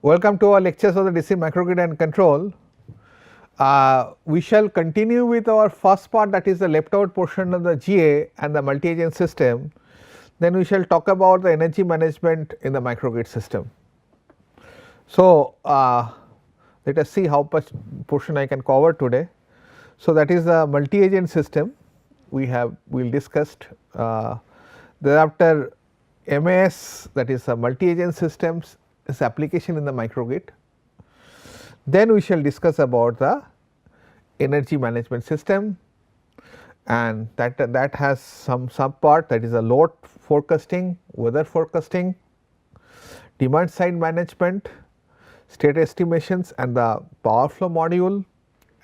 Welcome to our lectures of the DC microgrid and control. We shall continue with our first part, that is the left out portion of the GA and the multi-agent system. Then we shall talk about the energy management in the microgrid system. So, let us see how much portion I can cover today. So, that is the multi-agent system we will discussed. Thereafter MAS, that is a multi-agent systems, is application in the microgrid. Then we shall discuss about the energy management system, and that has some sub part, that is a load forecasting, weather forecasting, demand side management, state estimations and the power flow module,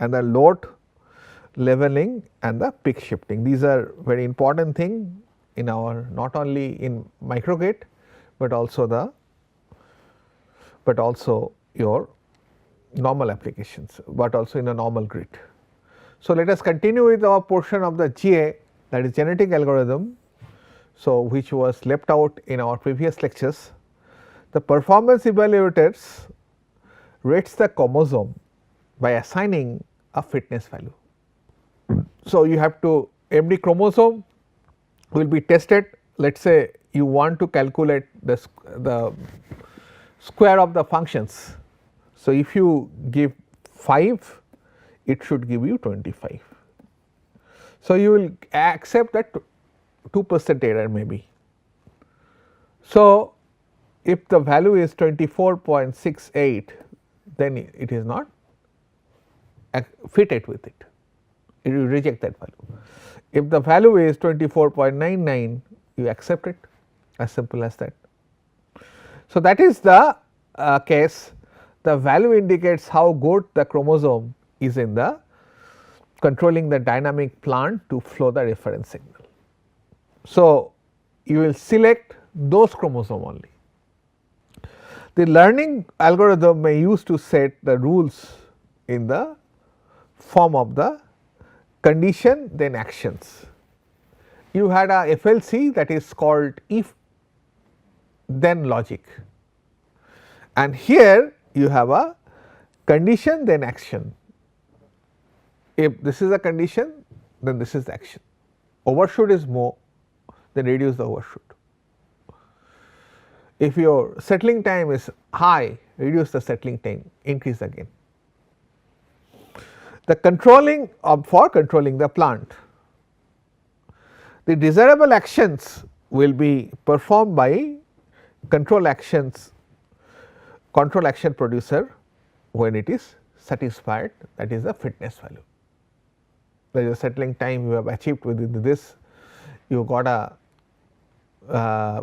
and the load leveling and the peak shifting. These are very important thing in our, not only in microgrid, but also your normal applications, but also in a normal grid. So, let us continue with our portion of the GA, that is genetic algorithm. So, which was left out in our previous lectures. The performance evaluators rates the chromosome by assigning a fitness value. So, you have to, every chromosome will be tested. Let us say you want to calculate the square of the functions. So, if you give 5, it should give you 25. So, you will accept that 2% error maybe. So, if the value is 24.68, then it is not fitted with it, you reject that value. If the value is 24.99, you accept it, as simple as that. So, that is the case. The value indicates how good the chromosome is in the controlling the dynamic plant to flow the reference signal. So, you will select those chromosome only. The learning algorithm may use to set the rules in the form of the condition then actions. You had a FLC, that is called if then logic, and here you have a condition then action. If this is a condition, then this is the action. Overshoot is more, then reduce the overshoot. If your settling time is high, reduce the settling time, increase again. The controlling for controlling the plant. The desirable actions will be performed by control action producer when it is satisfied, that is the fitness value. There is a settling time you have achieved within this, you got a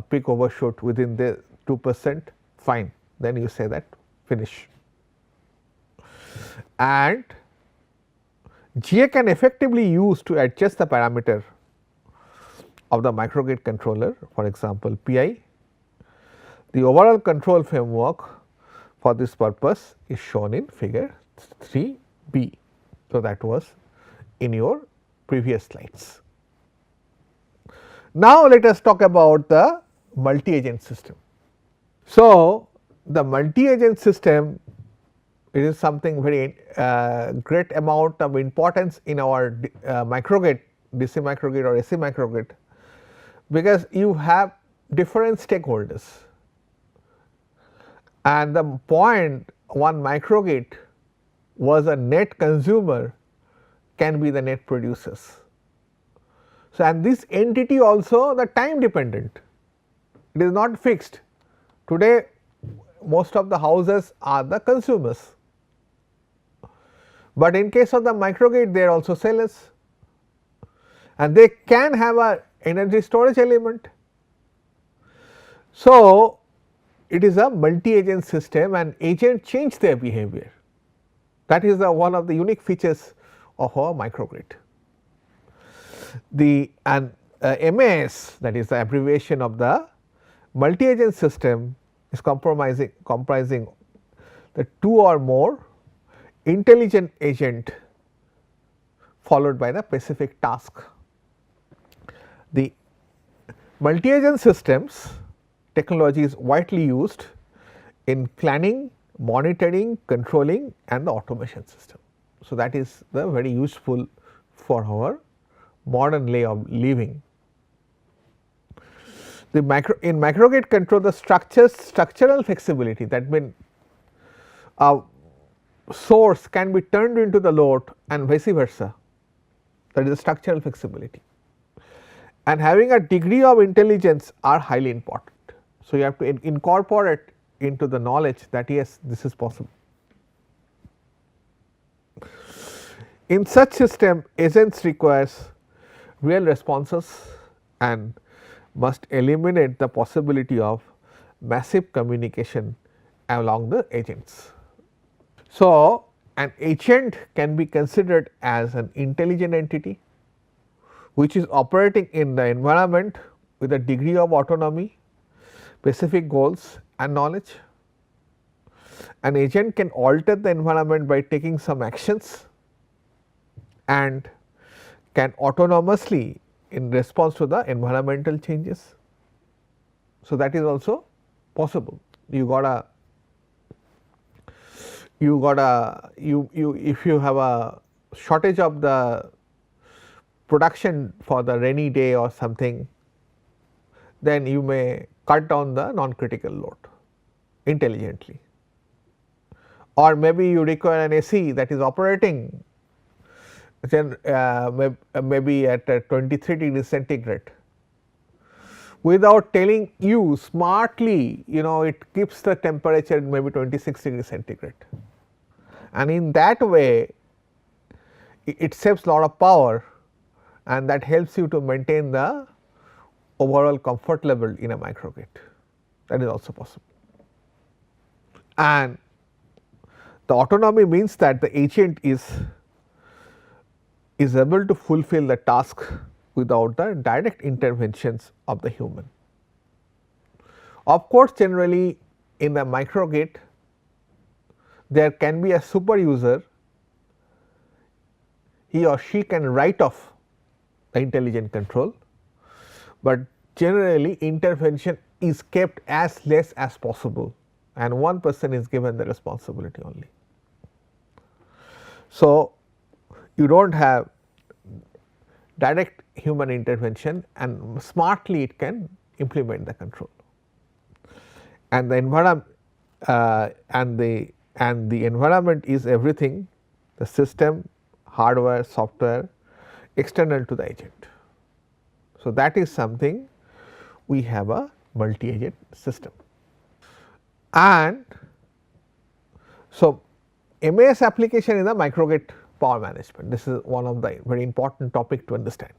peak overshoot within the 2%, fine, then you say that finish. And GA can effectively use to adjust the parameter of the microgrid controller, for example, PI. The overall control framework for this purpose is shown in figure 3b. So, that was in your previous slides. Now, let us talk about the multi-agent system. So, the multi-agent system, it is something very great amount of importance in our microgrid, DC microgrid or AC microgrid, because you have different stakeholders, and the point one microgrid was a net consumer can be the net producers. So, and this entity also the time dependent, it is not fixed. Today most of the houses are the consumers, but in case of the microgrid they are also sellers, and they can have a energy storage element. So, it is a multi-agent system and agent change their behavior, that is the one of the unique features of our microgrid. The MAS, that is the abbreviation of the multi-agent system, is comprising the 2 or more intelligent agent followed by the specific task. The multi-agent systems technology is widely used in planning monitoring, controlling and the automation system. So, that is the very useful for our modern way of living. In microgrid control, the structural flexibility, that means a source can be turned into the load and vice versa, that is the structural flexibility, and having a degree of intelligence are highly important. So, you have to incorporate into the knowledge that yes, this is possible. In such system, agents requires real responses and must eliminate the possibility of massive communication along the agents. So, an agent can be considered as an intelligent entity which is operating in the environment with a degree of autonomy, specific goals and knowledge. An agent can alter the environment by taking some actions and can autonomously in response to the environmental changes. So, that is also possible. You if you have a shortage of the production for the rainy day or something, then you may cut down the non-critical load intelligently, or maybe you require an AC that is operating then maybe at 23 degrees centigrade, without telling you smartly, it keeps the temperature maybe 26 degrees centigrade, and in that way it saves lot of power and that helps you to maintain the overall comfort level in a microgrid. That is also possible. And the autonomy means that the agent is able to fulfill the task without the direct interventions of the human. Of course, generally in the microgrid there can be a super user, he or she can write off the intelligent control, but generally intervention is kept as less as possible and one person is given the responsibility only. So, you do not have direct human intervention and smartly it can implement the control, and the environment and the environment is everything, the system, hardware, software external to the agent. So, that is something we have a multi agent system. And so, MAS application in the microgrid power management, this is one of the very important topic to understand.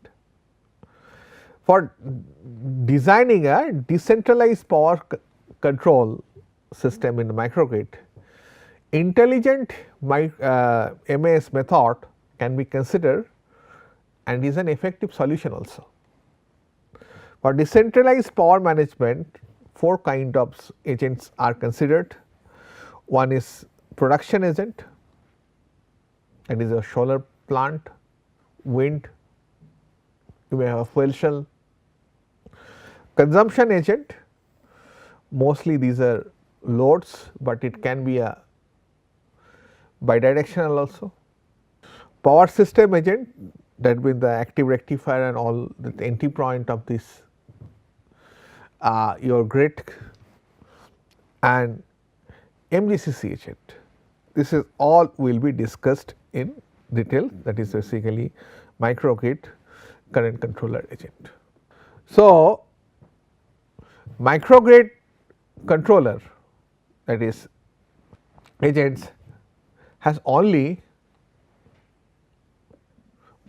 For designing a decentralized power control system in the microgrid, intelligent MAS method can be considered and is an effective solution also. For decentralized power management, 4 kind of agents are considered. One is production agent, that is a solar plant, wind, you may have a fuel cell. Consumption agent, mostly these are loads, but it can be a bidirectional also. Power system agent, that means the active rectifier and all the entry point of this your grid, and MGCC agent. This is all will be discussed in detail, that is basically microgrid current controller agent. So, microgrid controller, that is agents, has only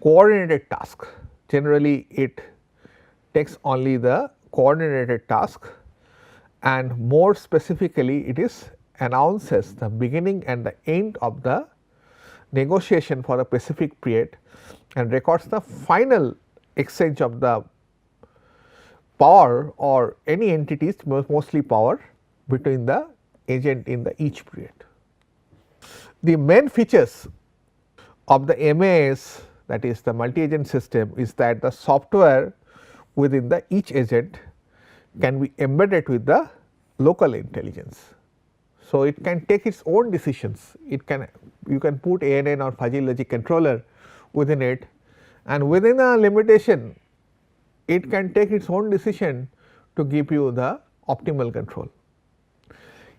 coordinated task. Generally it takes only the coordinated task, and more specifically it is announces the beginning and the end of the negotiation for a specific period and records the final exchange of the power or any entities, mostly power, between the agent in the each period. The main features of the MAS, that is the multi agent system, is that the software within the each agent can be embedded with the local intelligence. So, it can take its own decisions, it can, you can put ANN or fuzzy logic controller within it, and within a limitation it can take its own decision to give you the optimal control.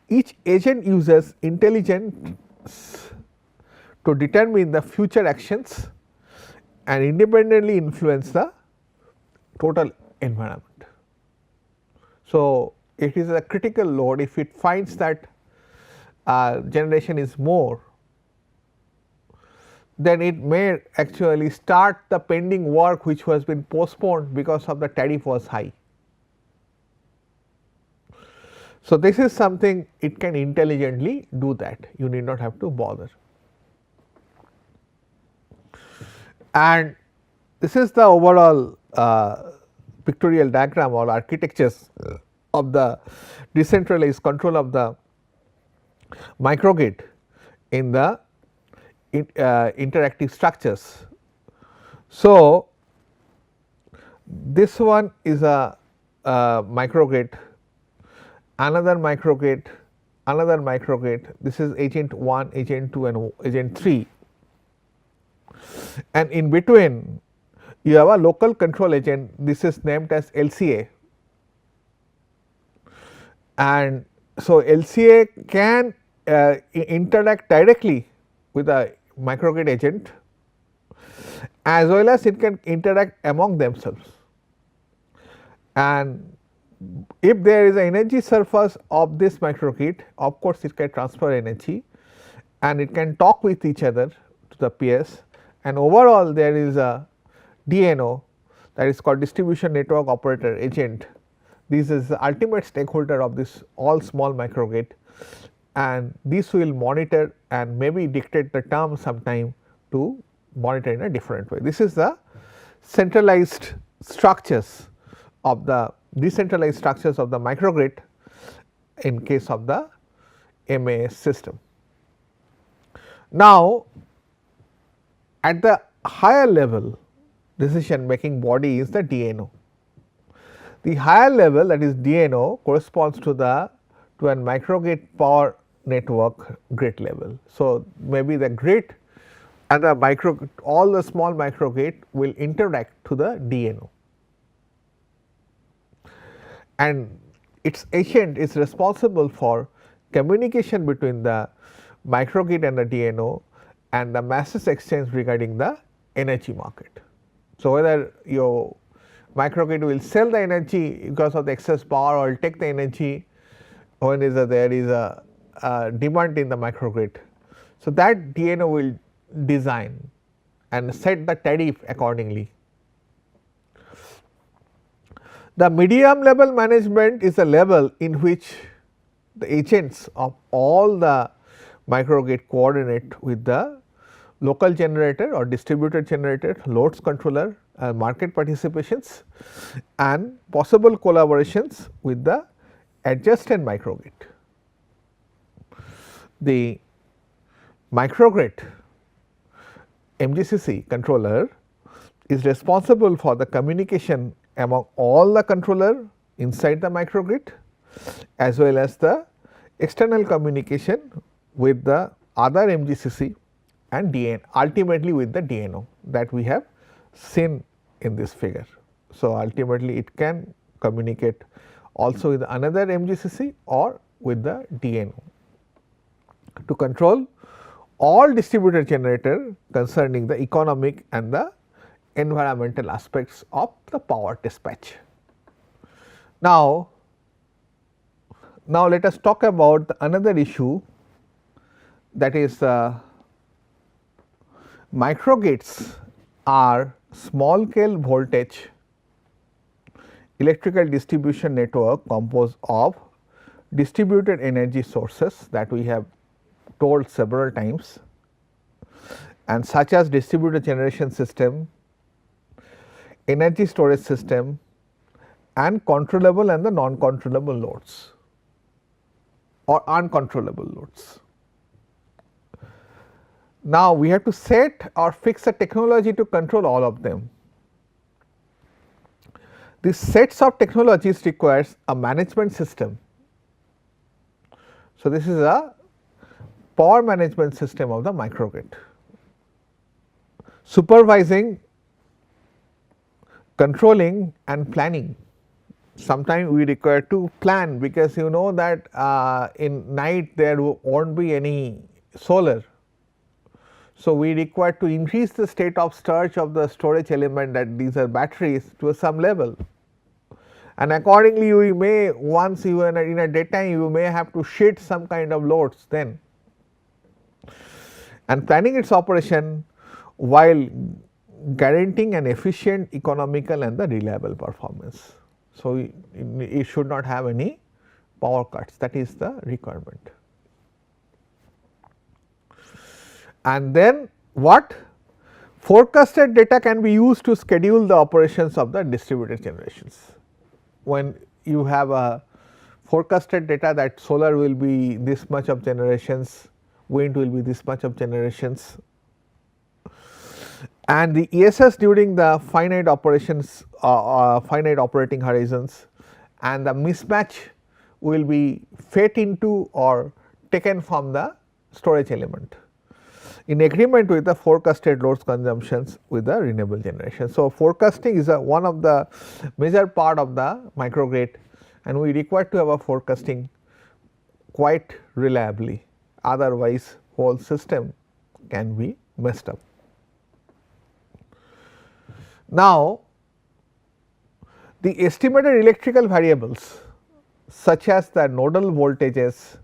Each agent uses intelligence to determine the future actions and independently influence the total environment. So, it is a critical load. If it finds that generation is more, then it may actually start the pending work which was been postponed because of the tariff was high. So, this is something it can intelligently do that, you need not have to bother. And this is the overall pictorial diagram or architectures of the decentralized control of the microgrid in the interactive structures. So, this one is a microgrid, another microgrid, another microgrid, this is agent 1, agent 2 and agent 3, and in between you have a local control agent, this is named as LCA, and so LCA can interact directly with a microgrid agent as well as it can interact among themselves. And if there is an energy surface of this microgrid, of course, it can transfer energy and it can talk with each other to the peers, and overall there is a DNO, that is called distribution network operator agent. This is the ultimate stakeholder of this all small microgrid, and this will monitor and maybe dictate the term sometime to monitor in a different way. This is the centralized structures of the decentralized structures of the microgrid in case of the MAS system. Now, at the higher level decision making body is the DNO. The higher level, that is DNO, corresponds to the to an microgrid power network grid level. So, maybe the grid and the micro, all the small microgrid will interact to the DNO, and its agent is responsible for communication between the microgrid and the DNO and the masses exchange regarding the energy market. So, whether your microgrid will sell the energy because of the excess power or will take the energy when there is a demand in the microgrid. So, that DNO will design and set the tariff accordingly. The medium level management is a level in which the agents of all the microgrid coordinate with the local generator or distributed generator, loads controller, market participations and possible collaborations with the adjacent microgrid. The microgrid MGCC controller is responsible for the communication among all the controller inside the microgrid as well as the external communication with the other MGCC and DN, ultimately with the DNO that we have seen in this figure. So, ultimately it can communicate also with another MGCC or with the DNO to control all distributed generator concerning the economic and the environmental aspects of the power dispatch. Now, let us talk about another issue, that is microgrids are small scale voltage electrical distribution network composed of distributed energy sources that we have told several times, and such as distributed generation system, energy storage system and controllable and the non-controllable loads or uncontrollable loads. Now, we have to set or fix a technology to control all of them. These sets of technologies requires a management system. So, this is a power management system of the microgrid, supervising, controlling and planning. Sometimes we require to plan, because you know that in night there won't be any solar. So, we require to increase the state of storage of the storage element, that these are batteries, to some level, and accordingly you may, once you are in a daytime, you may have to shed some kind of loads then, and planning its operation while guaranteeing an efficient, economical and the reliable performance. So, it should not have any power cuts, that is the requirement. And then what? Forecasted data can be used to schedule the operations of the distributed generations. When you have a forecasted data that solar will be this much of generations, wind will be this much of generations, and the ESS during the finite operations, finite operating horizons, and the mismatch will be fed into or taken from the storage element in agreement with the forecasted loads consumptions with the renewable generation. So, forecasting is one of the major part of the microgrid, and we require to have a forecasting quite reliably, otherwise whole system can be messed up. Now, the estimated electrical variables such as the nodal voltages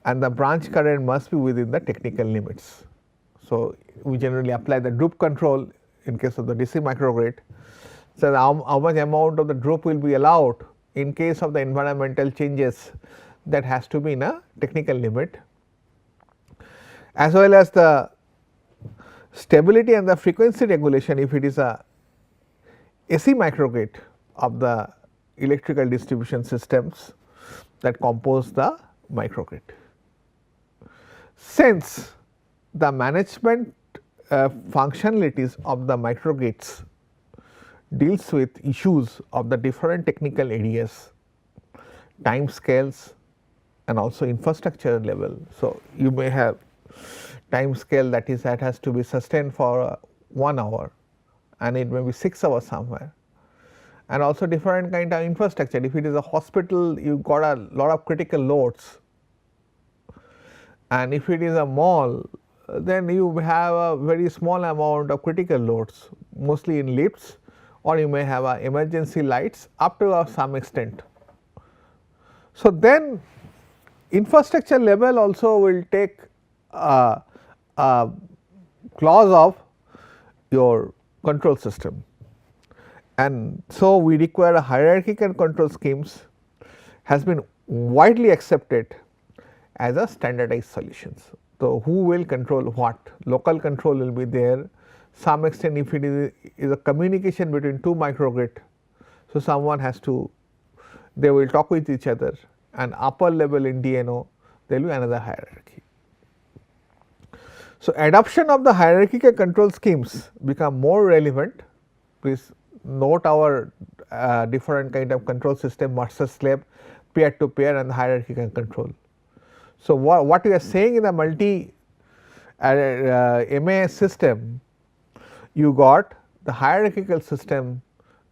and the branch current must be within the technical limits. So, we generally apply the droop control in case of the DC microgrid. So, how much amount of the droop will be allowed in case of the environmental changes, that has to be in a technical limit, as well as the stability and the frequency regulation if it is a AC microgrid of the electrical distribution systems that compose the microgrid. Since the management functionalities of the microgrids deals with issues of the different technical areas, time scales and also infrastructure level. So, you may have time scale that has to be sustained for 1 hour, and it may be 6 hours somewhere, and also different kind of infrastructure. If it is a hospital, you got a lot of critical loads, and if it is a mall, then you have a very small amount of critical loads, mostly in lifts, or you may have emergency lights up to some extent. So, then infrastructure level also will take a clause of your control system, and so we require a hierarchical control schemes has been widely accepted as a standardized solutions. So, who will control what? Local control will be there, some extent if it is a communication between two microgrid. So, someone has to, they will talk with each other, and upper level in DNO there will be another hierarchy. So, adoption of the hierarchical control schemes become more relevant. Please note our different kind of control system, master slave, peer to peer and hierarchical control. So, what we are saying in the multi MA system, you got the hierarchical system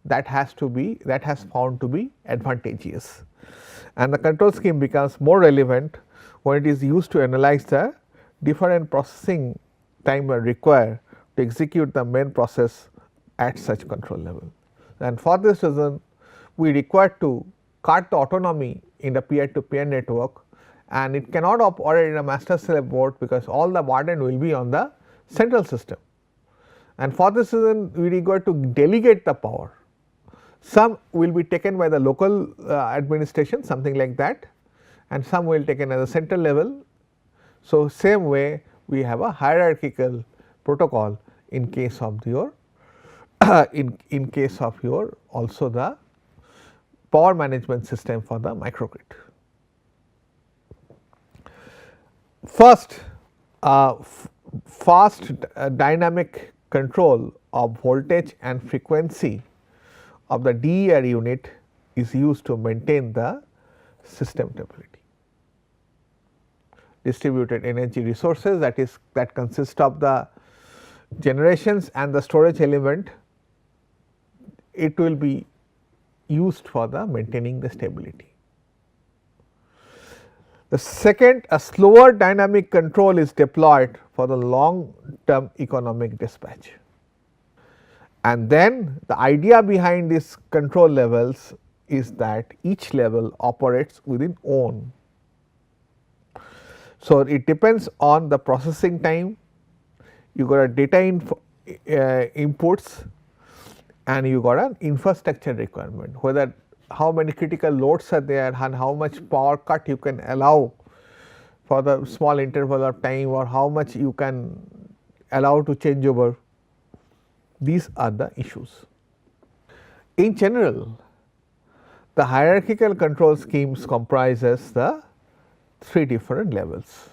that has found to be advantageous, and the control scheme becomes more relevant when it is used to analyze the different processing time required to execute the main process at such control level. And for this reason, we require to cut the autonomy in the peer to peer network, and it cannot operate in a master slave board, because all the burden will be on the central system. And for this reason, we require to delegate the power. Some will be taken by the local administration, something like that, and some will taken at the central level. So, same way we have a hierarchical protocol in case of your in case of your also the power management system for the microgrid. First, fast dynamic control of voltage and frequency of the DER unit is used to maintain the system stability. distributed energy resources, that consist of the generations and the storage element, it will be used for the maintaining the stability. The second, a slower dynamic control is deployed for the long term economic dispatch. And then the idea behind these control levels is that each level operates within own. So, it depends on the processing time, you got a data inputs, and you got an infrastructure requirement, whether how many critical loads are there and how much power cut you can allow for the small interval of time, or how much you can allow to change over. These are the issues. In general, the hierarchical control schemes comprises the three different levels.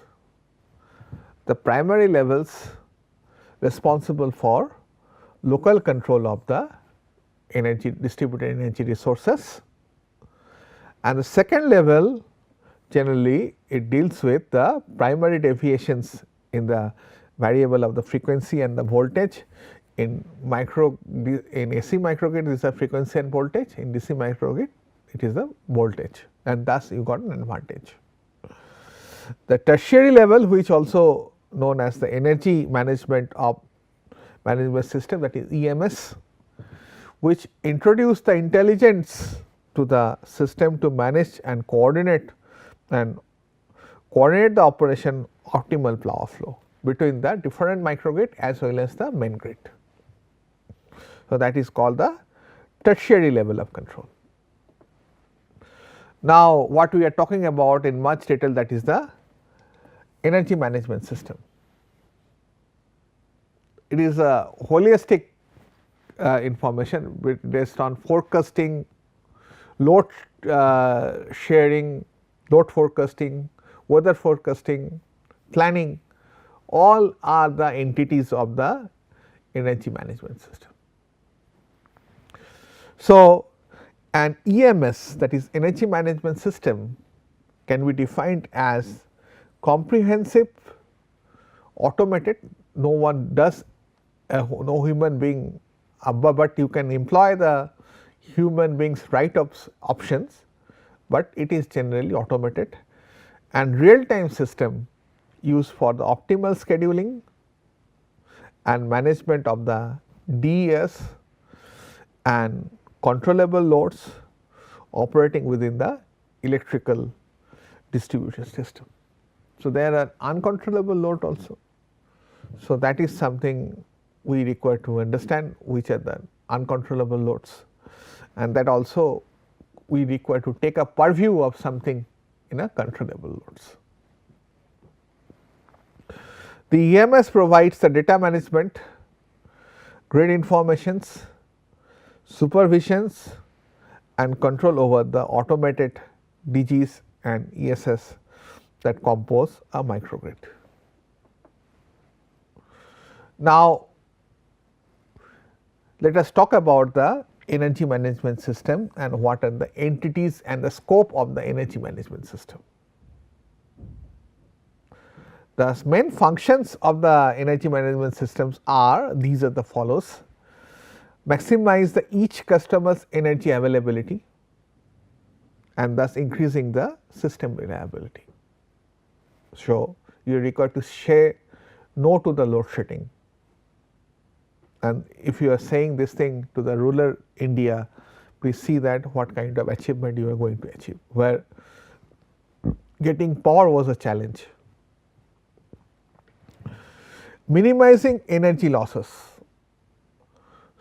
The primary levels responsible for local control of the energy distributed energy resources, and the second level generally it deals with the primary deviations in the variable of the frequency and the voltage. In AC microgrid, these are frequency and voltage. In DC microgrid, it is the voltage, and thus you got an advantage. The tertiary level, which also known as the energy management system, that is EMS, which introduce the intelligence to the system to manage and coordinate the operation optimal power flow between the different microgrid as well as the main grid. So, that is called the tertiary level of control. Now, what we are talking about in much detail, that is the energy management system. It is a holistic information based on forecasting, load sharing, load forecasting, weather forecasting, planning, all are the entities of the energy management system. So, an EMS, that is energy management system, can be defined as comprehensive, automated. No one does, no human being, but you can employ the human beings right options, but it is generally automated, and real time system used for the optimal scheduling and management of the DES and controllable loads operating within the electrical distribution system. So, there are uncontrollable load also. So, that is something we require to understand which are the uncontrollable loads, and that also we require to take a purview of something in a controllable loads. The EMS provides the data management, grid informations, supervisions and control over the automated DGs and ESS that compose a microgrid. Now, let us talk about the energy management system and what are the entities and the scope of the energy management system. The main functions of the energy management systems are, these are the follows: maximize each customer's energy availability and thus increasing the system reliability. So, you are required to say no to the load shedding, and if you are saying this thing to the rural India, please see that what kind of achievement you are going to achieve, where getting power was a challenge. Minimizing energy losses.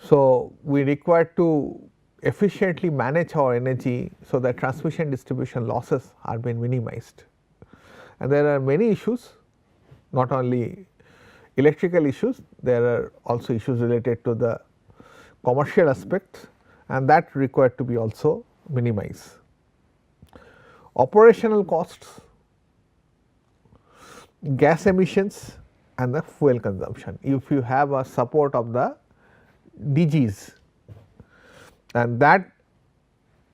So, we require to efficiently manage our energy, so that transmission distribution losses are being minimized. And there are many issues, not only electrical issues, there are also issues related to the commercial aspects, and that required to be also minimized. Operational costs, gas emissions and the fuel consumption. If you have a support of the DGs, and that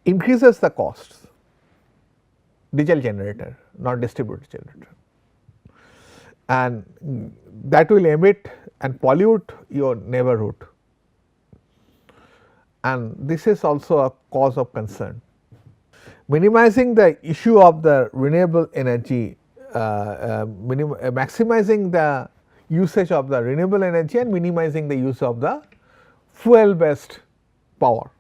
increases the costs, diesel generator, not distributed generator. and that will emit and pollute your neighborhood, and this is also a cause of concern. Minimizing the issue of the renewable energy, maximizing the usage of the renewable energy and minimizing the use of the fuel based power,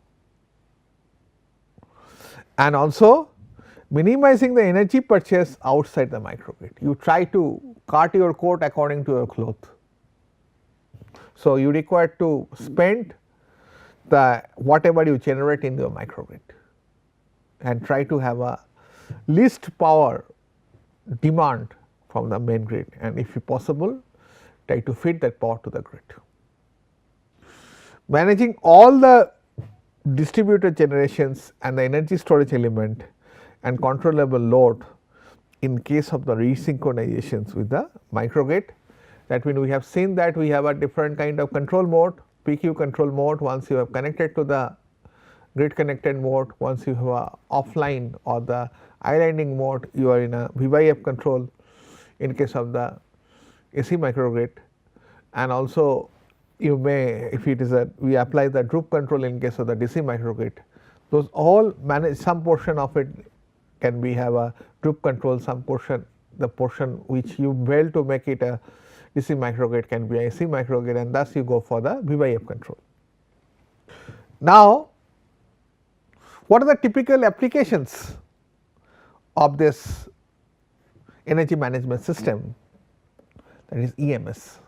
and also minimizing the energy purchase outside the microgrid. You try to cut your coat according to your cloth. So, you require to spend the whatever you generate in your microgrid and try to have a least power demand from the main grid, and if possible try to feed that power to the grid. Managing all the distributed generations and the energy storage element and controllable load in case of the resynchronizations with the microgrid. That means, we have seen that we have a different kind of control mode, PQ control mode. Once you have connected to the grid connected mode, once you have a offline or the islanding mode, you are in a V by F control in case of the AC microgrid, and also you may, if it is a, we apply the droop control in case of the DC microgrid. Those all manage, some portion of it can be have a droop control, some portion, the portion which you fail to make it a DC microgrid can be a AC microgrid, and thus you go for the V by F control. Now, what are the typical applications of this energy management system, that is EMS?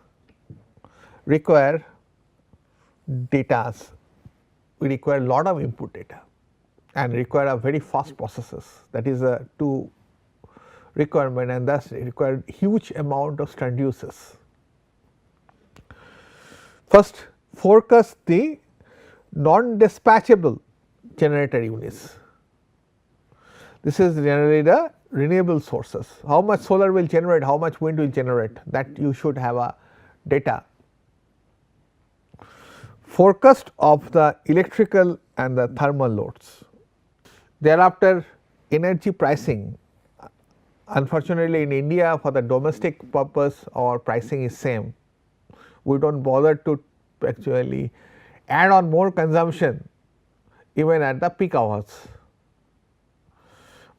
Require data, we require a lot of input data and require a very fast processes, that is a two requirement, and thus require huge amount of transducers. First, forecast the non-dispatchable generator units. This is generally the renewable sources, how much solar will generate, how much wind will generate, that you should have a data. Forecast of the electrical and the thermal loads. Thereafter, energy pricing. Unfortunately, in India, for the domestic purpose our pricing is same. We do not bother to actually add on more consumption even at the peak hours,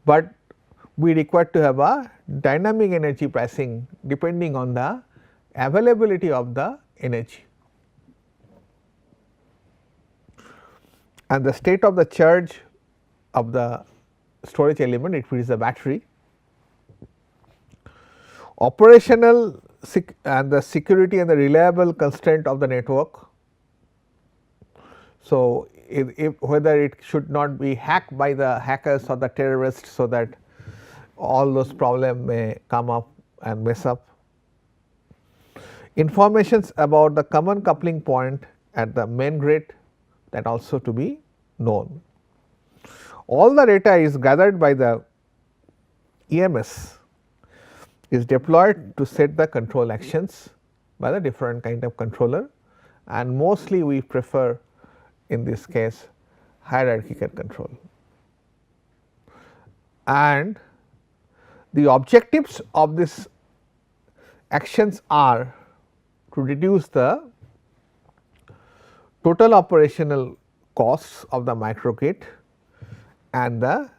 but we require to have a dynamic energy pricing depending on the availability of the energy and the state of the charge of the storage element, it is a battery. Operational and the security and the reliable constraint of the network. So, if whether it should not be hacked by the hackers or the terrorists, so that all those problems may come up and mess up. Informations about the common coupling point at the main grid, that also to be known. All the data is gathered by the EMS, is deployed to set the control actions by the different kind of controller, and mostly we prefer in this case hierarchical control. And the objectives of this actions are to reduce the total operational costs of the microgrid and the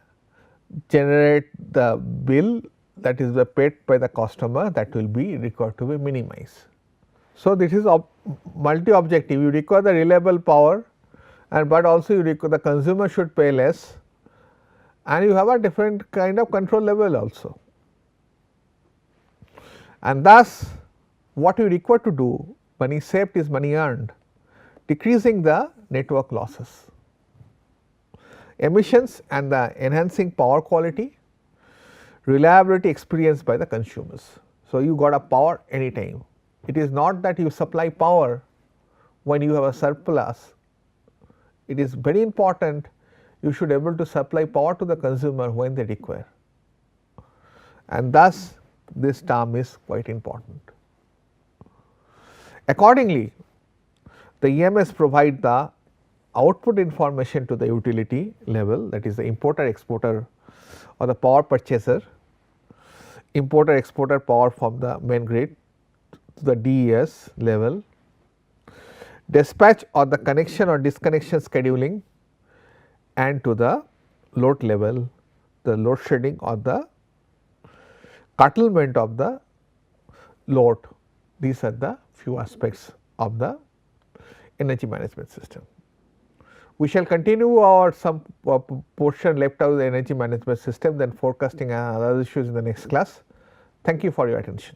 generate the bill, that is the paid by the customer, that will be required to be minimized. So, this is multi objective, you require the reliable power, and but also you require the consumer should pay less, and you have a different kind of control level also. And thus, what you require to do, money saved is money earned, decreasing the network losses, emissions and the enhancing power quality, reliability experienced by the consumers. So, you got a power anytime. It is not that you supply power when you have a surplus. It is very important you should be able to supply power to the consumer when they require, and thus this term is quite important. Accordingly, the EMS provide the output information to the utility level, that is the importer, exporter or the power purchaser, importer exporter power from the main grid to the DES level, dispatch or the connection or disconnection scheduling, and to the load level, the load shedding or the curtailment of the load. These are the few aspects of the energy management system. We shall continue our some portion left out of the energy management system, then forecasting and other issues in the next class. Thank you for your attention.